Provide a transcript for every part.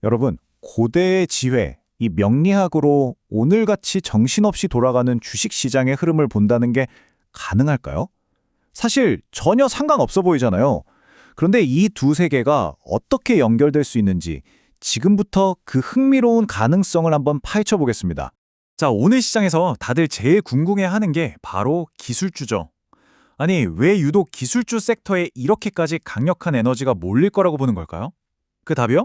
여러분, 고대의 지혜, 이 명리학으로 오늘같이 정신없이 돌아가는 주식시장의 흐름을 본다는 게 가능할까요? 사실 전혀 상관없어 보이잖아요. 그런데 이 두 세계가 어떻게 연결될 수 있는지 지금부터 그 흥미로운 가능성을 한번 파헤쳐 보겠습니다. 자, 오늘 시장에서 다들 제일 궁금해하는 게 바로 기술주죠. 아니, 왜 유독 기술주 섹터에 이렇게까지 강력한 에너지가 몰릴 거라고 보는 걸까요? 그 답이요?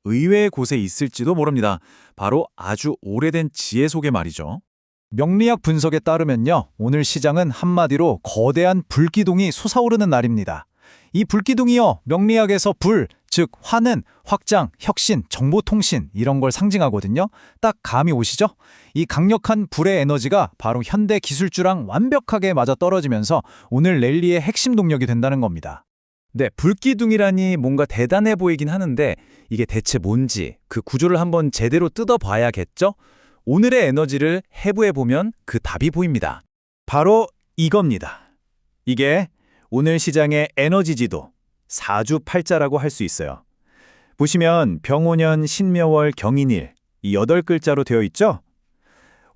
의외의 곳에 있을지도 모릅니다. 바로 아주 오래된 지혜 속에 말이죠. 명리학 분석에 따르면요, 오늘 시장은 한마디로 거대한 불기둥이 솟아오르는 날입니다. 이 불기둥이요, 명리학에서 불, 즉 화는 확장, 혁신, 정보통신 이런 걸 상징하거든요. 딱 감이 오시죠? 이 강력한 불의 에너지가 바로 현대 기술주랑 완벽하게 맞아 떨어지면서 오늘 랠리의 핵심 동력이 된다는 겁니다. 네, 불기둥이라니 뭔가 대단해 보이긴 하는데 이게 대체 뭔지 그 구조를 한번 제대로 뜯어봐야겠죠? 오늘의 에너지를 해부해보면 그 답이 보입니다. 바로 이겁니다. 이게 오늘 시장의 에너지 지도, 사주팔자라고 할 수 있어요. 보시면 병오년, 신묘월, 경인일 이 8글자로 되어 있죠?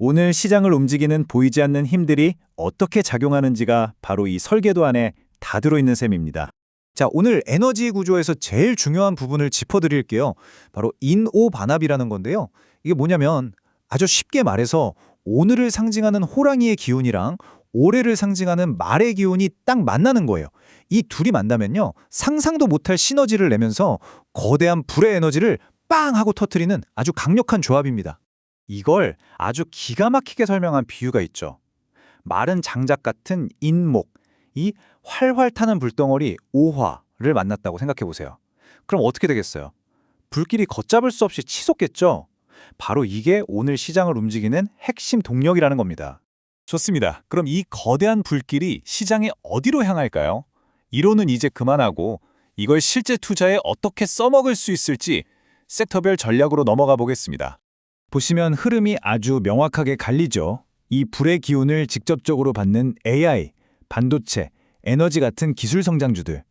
오늘 시장을 움직이는 보이지 않는 힘들이 어떻게 작용하는지가 바로 이 설계도 안에 다 들어있는 셈입니다. 자, 오늘 에너지 구조에서 제일 중요한 부분을 짚어드릴게요. 바로 인오반합이라는 건데요. 이게 뭐냐면 아주 쉽게 말해서 오늘을 상징하는 호랑이의 기운이랑 올해를 상징하는 말의 기운이 딱 만나는 거예요. 이 둘이 만나면요, 상상도 못할 시너지를 내면서 거대한 불의 에너지를 빵 하고 터뜨리는 아주 강력한 조합입니다. 이걸 아주 기가 막히게 설명한 비유가 있죠. 마른 장작 같은 인목, 이 활활 타는 불덩어리 오화를 만났다고 생각해 보세요. 그럼 어떻게 되겠어요? 불길이 걷잡을 수 없이 치솟겠죠? 바로 이게 오늘 시장을 움직이는 핵심 동력이라는 겁니다. 좋습니다. 그럼 이 거대한 불길이 시장에 어디로 향할까요? 이론은 이제 그만하고 이걸 실제 투자에 어떻게 써먹을 수 있을지 섹터별 전략으로 넘어가 보겠습니다. 보시면 흐름이 아주 명확하게 갈리죠. 이 불의 기운을 직접적으로 받는 AI, 반도체, 에너지 같은 기술 성장주들.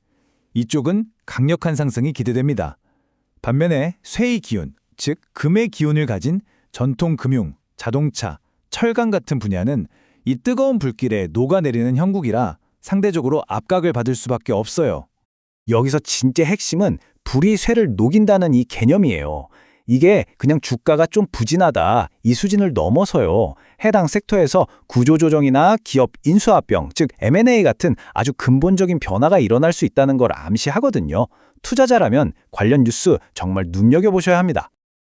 이쪽은 강력한 상승이 기대됩니다. 반면에 쇠의 기운, 즉 금의 기운을 가진 전통 금융, 자동차, 철강 같은 분야는 이 뜨거운 불길에 녹아내리는 형국이라 상대적으로 압박을 받을 수밖에 없어요. 여기서 진짜 핵심은 불이 쇠를 녹인다는 이 개념이에요. 이게 그냥 주가가 좀 부진하다 이 수준을 넘어서요. 해당 섹터에서 구조조정이나 기업 인수합병, 즉 M&A 같은 아주 근본적인 변화가 일어날 수 있다는 걸 암시하거든요. 투자자라면 관련 뉴스 정말 눈여겨보셔야 합니다.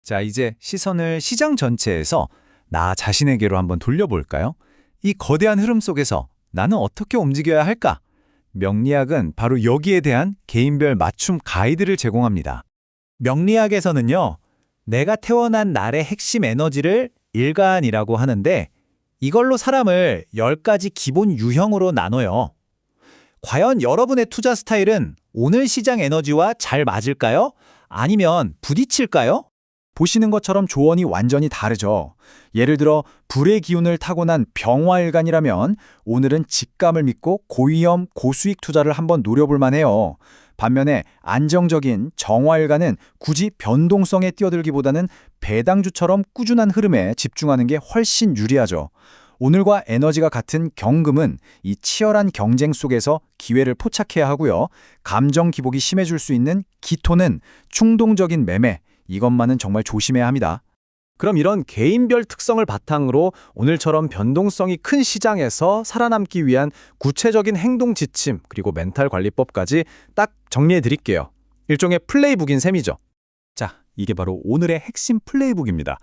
자, 이제 시선을 시장 전체에서 나 자신에게로 한번 돌려볼까요? 이 거대한 흐름 속에서 나는 어떻게 움직여야 할까? 명리학은 바로 여기에 대한 개인별 맞춤 가이드를 제공합니다. 명리학에서는요, 내가 태어난 날의 핵심 에너지를 일간이라고 하는데 이걸로 사람을 10가지 기본 유형으로 나눠요. 과연 여러분의 투자 스타일은 오늘 시장 에너지와 잘 맞을까요? 아니면 부딪힐까요? 보시는 것처럼 조언이 완전히 다르죠. 예를 들어 불의 기운을 타고난 병화일간이라면 오늘은 직감을 믿고 고위험, 고수익 투자를 한번 노려볼 만해요. 반면에 안정적인 정화일간은 굳이 변동성에 뛰어들기보다는 배당주처럼 꾸준한 흐름에 집중하는 게 훨씬 유리하죠. 오늘과 에너지가 같은 경금은 이 치열한 경쟁 속에서 기회를 포착해야 하고요. 감정 기복이 심해질 수 있는 기토는 충동적인 매매, 이것만은 정말 조심해야 합니다. 그럼 이런 개인별 특성을 바탕으로 오늘처럼 변동성이 큰 시장에서 살아남기 위한 구체적인 행동 지침 그리고 멘탈 관리법까지 딱 정리해 드릴게요. 일종의 플레이북인 셈이죠. 자, 이게 바로 오늘의 핵심 플레이북입니다.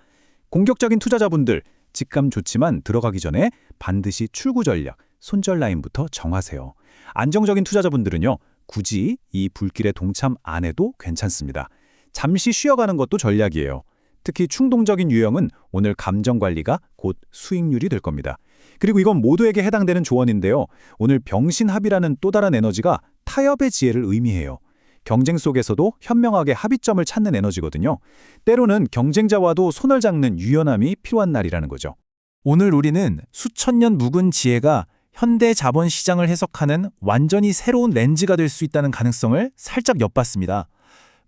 공격적인 투자자분들, 직감 좋지만 들어가기 전에 반드시 출구 전략, 손절 라인부터 정하세요. 안정적인 투자자분들은요, 굳이 이 불길에 동참 안 해도 괜찮습니다. 잠시 쉬어가는 것도 전략이에요. 특히 충동적인 유형은 오늘 감정 관리가 곧 수익률이 될 겁니다. 그리고 이건 모두에게 해당되는 조언인데요. 오늘 병신합이라는 또 다른 에너지가 타협의 지혜를 의미해요. 경쟁 속에서도 현명하게 합의점을 찾는 에너지거든요. 때로는 경쟁자와도 손을 잡는 유연함이 필요한 날이라는 거죠. 오늘 우리는 수천 년 묵은 지혜가 현대 자본 시장을 해석하는 완전히 새로운 렌즈가 될 수 있다는 가능성을 살짝 엿봤습니다.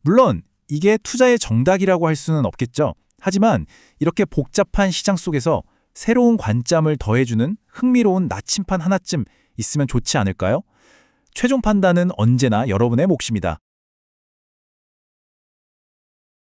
물론 이게 투자의 정답이라고 할 수는 없겠죠. 하지만 이렇게 복잡한 시장 속에서 새로운 관점을 더해주는 흥미로운 나침판 하나쯤 있으면 좋지 않을까요? 최종 판단은 언제나 여러분의 몫입니다.